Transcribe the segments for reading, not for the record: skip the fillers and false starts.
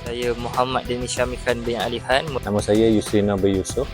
Saya Muhammad Deni Syamikan bin Alihan. Nama saya Yusrina bin Yusof.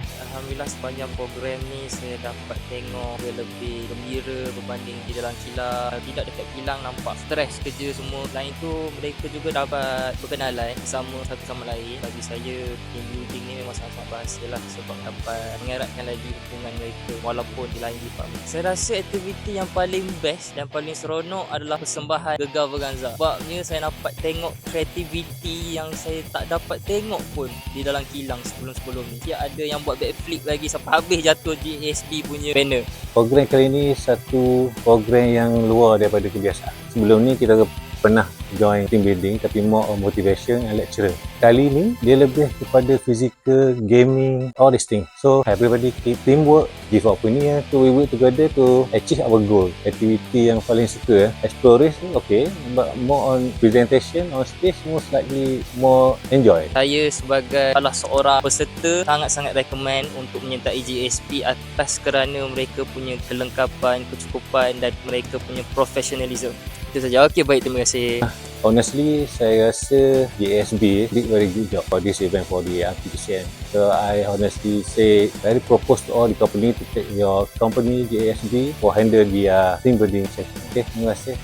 Alhamdulillah sepanjang program ni saya dapat tengok dia lebih gembira berbanding di dalam kilang. Tidak dekat kilang nampak stres kerja semua. Selain itu mereka juga dapat berkenalan bersama satu sama lain. Bagi saya team building ni memang sangat berhasil lah sebab dapat mengeratkan lagi hubungan mereka walaupun di lain department. Saya rasa aktiviti yang paling best dan paling seronok adalah persembahan Gegar Verganza. Sebabnya saya dapat tengok kreativiti yang saya tak dapat tengok pun di dalam kilang sebelum-sebelum ni. Dia ada yang buat backflip lagi sampai habis jatuh GSB punya banner. Program kali ini satu program yang luar daripada kebiasaan. Sebelum ni kita pernah join team building tapi more on motivation and lecturer. Kali ni dia lebih kepada physical, gaming, all these things. So everybody keep teamwork, give opinion to we work together to achieve our goal. Aktiviti yang paling suka explorers okay, but more on presentation on stage most likely more enjoy. Saya sebagai salah seorang peserta sangat-sangat recommend untuk menyertai GSP atas kerana mereka punya kelengkapan, kecukupan dan mereka punya professionalism. Itu saja. Okey, baik, terima kasih. Honestly, saya rasa GSB did very good job for this event for the RTPCN. So I honestly say, I propose to all the company to take your company GSB for handle their team building session. Okay, terima kasih.